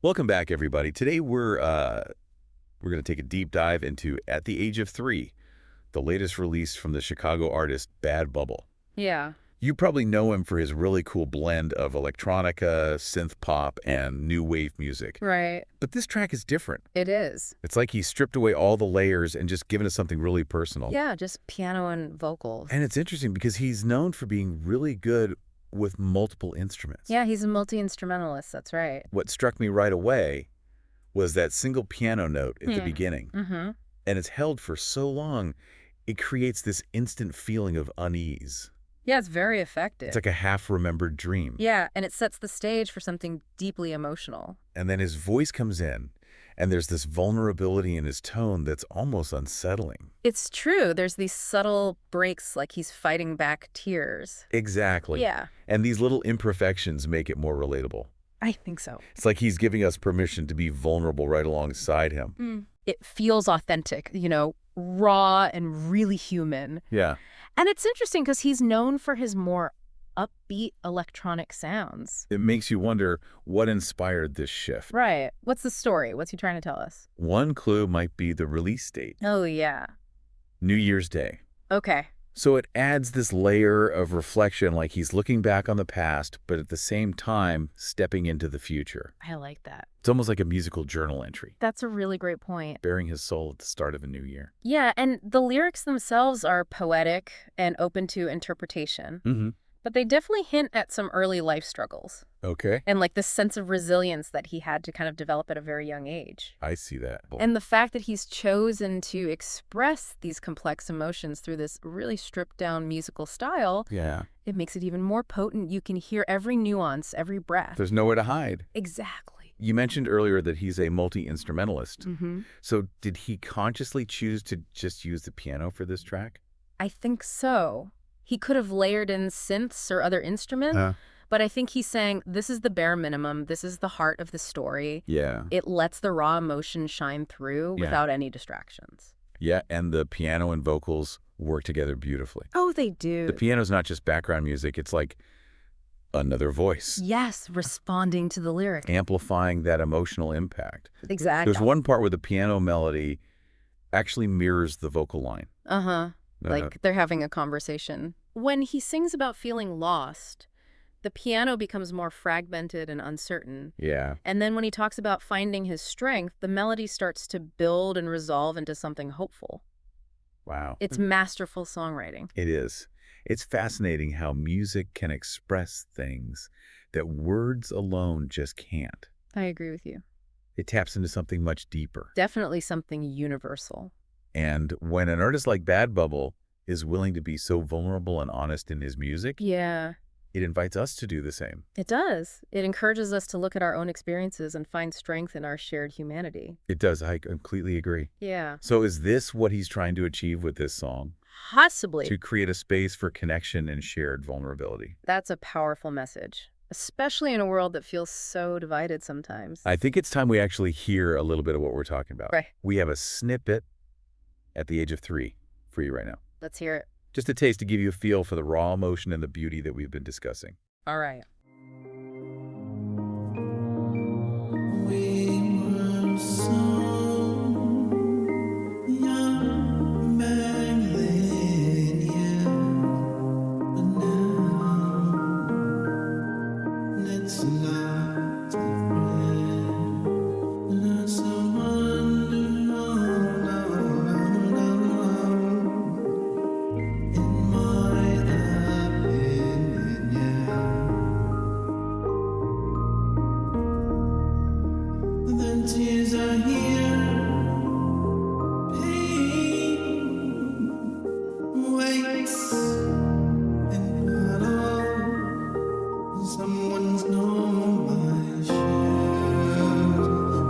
Welcome back, everybody. Today we're going to take a deep dive into At the Age of 3, the latest release from the Chicago artist Bad Bubble. Yeah. You probably know him for his really cool blend of electronica, synth pop, and new wave music. Right. But this track is different. It is. It's like he stripped away all the layers and just given us something really personal. Yeah, just piano and vocals. And it's interesting because he's known for being really good with multiple instruments. Yeah, he's a multi-instrumentalist. That's right. What struck me right away was that single piano note at the Hmm. beginning. Mm-hmm. And it's held for so long, it creates this instant feeling of unease. Yeah, it's very effective. It's like a half-remembered dream. Yeah, and it sets the stage for something deeply emotional. And then his voice comes in, and there's this vulnerability in his tone that's almost unsettling. It's true. There's these subtle breaks like he's fighting back tears. Exactly. Yeah, And these little imperfections make it more relatable. I think so. It's like he's giving us permission to be vulnerable right alongside him. It feels authentic, raw and really human. Yeah. And it's interesting because he's known for his more upbeat electronic sounds. It makes you wonder what inspired this shift. Right. What's the story? What's he trying to tell us? One clue might be the release date, Oh, yeah. New Year's Day. Okay. So it adds this layer of reflection, like he's looking back on the past, but at the same time, stepping into the future. I like that. It's almost like a musical journal entry, That's a really great point. bearing his soul at the start of a new year. Yeah, and the lyrics themselves are poetic and open to interpretation, Mm-hmm. but they definitely hint at some early life struggles Okay. and like this sense of resilience that he had to kind of develop at a very young age. I see that. And the fact that he's chosen to express these complex emotions through this really stripped down musical style, Yeah. it makes it even more potent. You can hear every nuance, every breath. There's nowhere to hide. Exactly. You mentioned earlier that he's a multi-instrumentalist. Mm-hmm. So did he consciously choose to just use the piano for this track? I think so. He could have layered in synths or other instruments, but I think he's saying, this is the bare minimum. This is the heart of the story. Yeah. It lets the raw emotion shine through Yeah. without any distractions. Yeah, and the piano and vocals work together beautifully. Oh, they do. The piano's not just background music, it's like another voice, Yes, responding to the lyric. amplifying that emotional impact. Exactly. There's one part where the piano melody actually mirrors the vocal line. Uh-huh. Like they're having a conversation. When he sings about feeling lost, the piano becomes more fragmented and uncertain. Yeah. And then when he talks about finding his strength, the melody starts to build and resolve into something hopeful. Wow. It's masterful songwriting. It is. It's fascinating how music can express things that words alone just can't. I agree with you. It taps into something much deeper. Definitely something universal. And when an artist like Bad Bubble is willing to be so vulnerable and honest in his music, Yeah, it invites us to do the same. it does. It encourages us to look at our own experiences and find strength in our shared humanity. It does. I completely agree. Yeah. So is this what he's trying to achieve with this song? Possibly. To create a space for connection and shared vulnerability. That's a powerful message, especially in a world that feels so divided sometimes. I think it's time we actually hear a little bit of what we're talking about. Right. We have a snippet At the Age of 3 for you right now. Let's hear it. Just a taste to give you a feel for the raw emotion and the beauty that we've been discussing. All right. We were so young back then, yeah. But now it's not different. Not so wonderful. In my opinion, yeah. The tears are here, pain waits and puddle. Someone's known my shirt,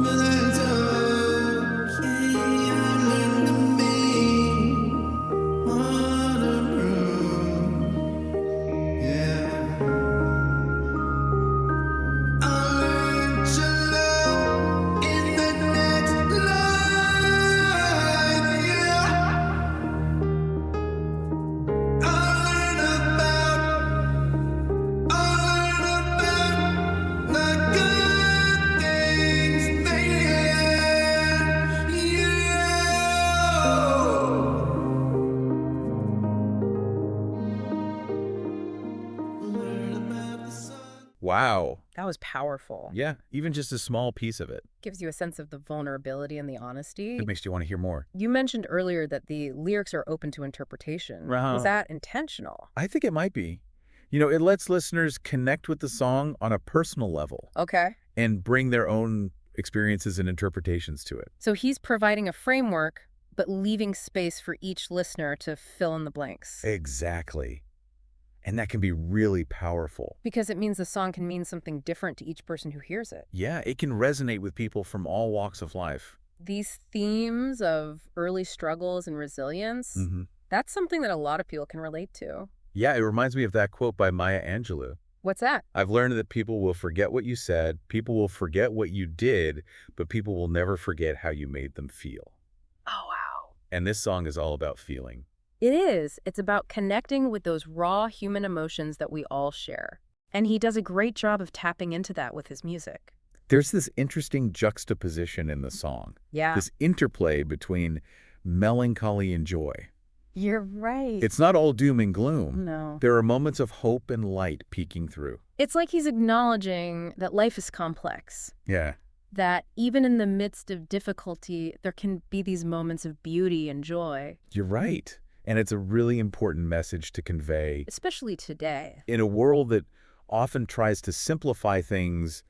but that's okay. I'm learning to be waterproof, yeah. I learned to love in the next Wow. That was powerful. Yeah, even just a small piece of it. Gives you a sense of the vulnerability and the honesty. It makes you want to hear more. You mentioned earlier that the lyrics are open to interpretation. Was that intentional? I think it might be. You know, it lets listeners connect with the song on a personal level Okay. and bring their own experiences and interpretations to it. So he's providing a framework, but leaving space for each listener to fill in the blanks. Exactly. And that can be really powerful. Because it means the song can mean something different to each person who hears it. Yeah, it can resonate with people from all walks of life. These themes of early struggles and resilience, that's something that a lot of people can relate to. Yeah, it reminds me of that quote by Maya Angelou. What's that? I've learned that people will forget what you said, people will forget what you did, but people will never forget how you made them feel. Oh, wow. And this song is all about feeling. It is. It's about connecting with those raw human emotions that we all share. And he does a great job of tapping into that with his music. There's this interesting juxtaposition in the song. Yeah. This interplay between melancholy and joy. You're right. It's not all doom and gloom. No. There are moments of hope and light peeking through. It's like he's acknowledging that life is complex. Yeah. That even in the midst of difficulty, there can be these moments of beauty and joy. You're right. And it's a really important message to convey. Especially today. In a world that often tries to simplify things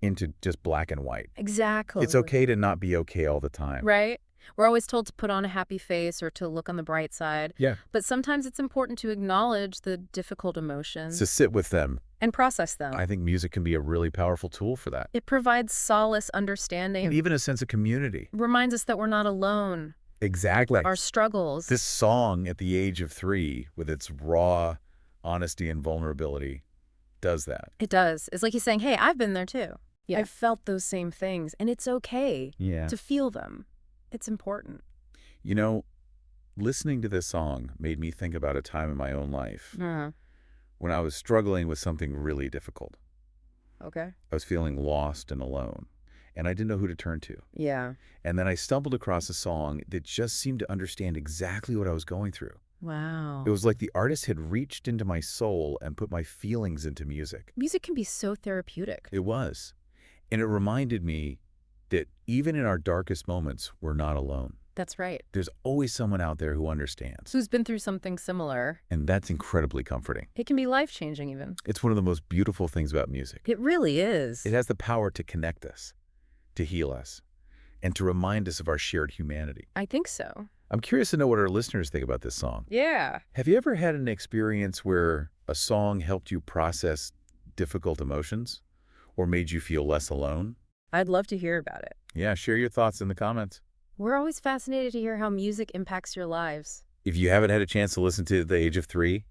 into just black and white. Exactly. It's okay to not be okay all the time. Right? We're always told to put on a happy face or to look on the bright side. Yeah. But sometimes it's important to acknowledge the difficult emotions. To sit with them. And process them. I think music can be a really powerful tool for that. It provides solace, understanding. And even a sense of community. Reminds us that we're not alone. Exactly. Our struggles. This song at the age of 3, with its raw honesty and vulnerability, does that. It does. It's like he's saying, hey, I've been there too. Yeah. I've felt those same things, and it's okay to feel them. It's important. You know, listening to this song made me think about a time in my own life when I was struggling with something really difficult. Okay. I was feeling lost and alone, and I didn't know who to turn to. Yeah. And then I stumbled across a song that just seemed to understand exactly what I was going through. Wow. It was like the artist had reached into my soul and put my feelings into music. Music can be so therapeutic. It was. And it reminded me that even in our darkest moments, we're not alone. That's right. There's always someone out there who understands. Who's been through something similar. And that's incredibly comforting. It can be life-changing even. It's one of the most beautiful things about music. It really is. It has the power to connect us, to heal us, and to remind us of our shared humanity. I think so. I'm curious to know what our listeners think about this song. Yeah. Have you ever had an experience where a song helped you process difficult emotions or made you feel less alone? I'd love to hear about it. Yeah, share your thoughts in the comments. We're always fascinated to hear how music impacts your lives. If you haven't had a chance to listen to The Age of 3,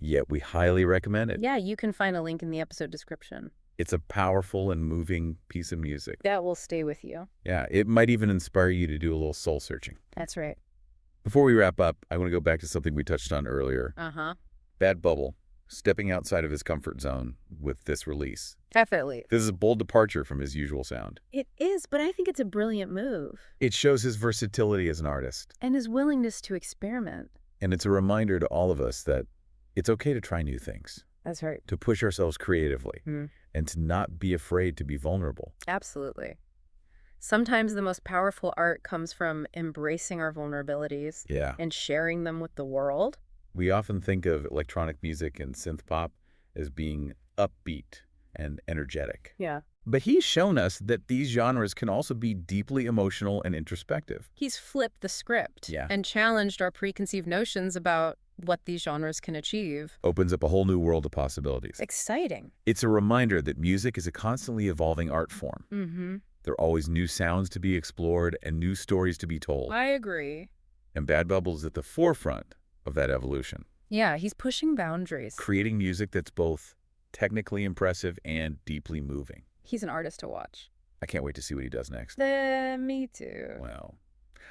yet we highly recommend it. Yeah, you can find a link in the episode description. It's a powerful and moving piece of music. That will stay with you. Yeah, it might even inspire you to do a little soul searching. That's right. Before we wrap up, I want to go back to something we touched on earlier. Bad Bubble, stepping outside of his comfort zone with this release. Definitely. This is a bold departure from his usual sound. It is, but I think it's a brilliant move. It shows his versatility as an artist. And his willingness to experiment. And it's a reminder to all of us that it's okay to try new things, That's right. to push ourselves creatively, and to not be afraid to be vulnerable. Absolutely. Sometimes the most powerful art comes from embracing our vulnerabilities Yeah. and sharing them with the world. We often think of electronic music and synth pop as being upbeat and energetic. Yeah. But he's shown us that these genres can also be deeply emotional and introspective. He's flipped the script Yeah. and challenged our preconceived notions about what these genres can achieve. Opens up a whole new world of possibilities. Exciting. It's a reminder that music is a constantly evolving art form. There are always new sounds to be explored and new stories to be told. I agree. And Bad Bubble is at the forefront of that evolution, Yeah, he's pushing boundaries. creating music that's both technically impressive and deeply moving. He's an artist to watch. I can't wait to see what he does next. Me too. Well,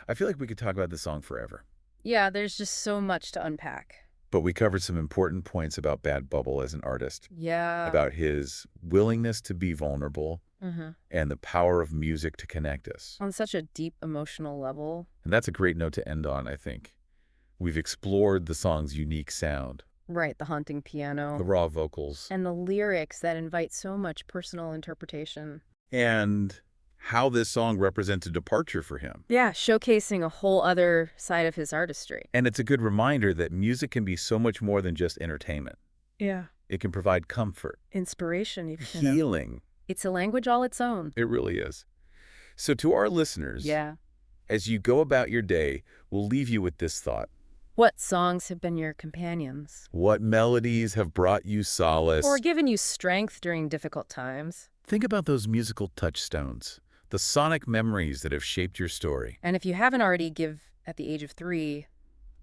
I feel like we could talk about this song forever. Yeah, there's just so much to unpack. But we covered some important points about Bad Bubble as an artist, Yeah. about his willingness to be vulnerable and the power of music to connect us. On such a deep emotional level. And that's a great note to end on, I think. We've explored the song's unique sound, Right, the haunting piano. the raw vocals, And the lyrics that invite so much personal interpretation. and how this song represents a departure for him. Yeah, showcasing a whole other side of his artistry. And it's a good reminder that music can be so much more than just entertainment. Yeah. It can provide comfort, Inspiration, even. healing. It's a language all its own. It really is. So to our listeners, Yeah. as you go about your day, we'll leave you with this thought. What songs have been your companions? What melodies have brought you solace? Or given you strength during difficult times? Think about those musical touchstones, the sonic memories that have shaped your story. And if you haven't already, give At the Age of 3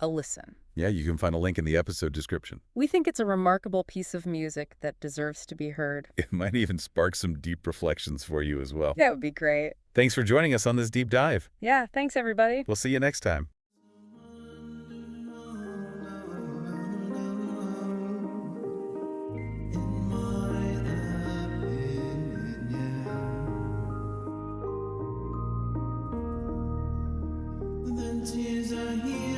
a listen. Yeah, you can find a link in the episode description. We think it's a remarkable piece of music that deserves to be heard. It might even spark some deep reflections for you as well. That would be great. Thanks for joining us on this deep dive. Yeah, thanks everybody. We'll see you next time. The tears are here.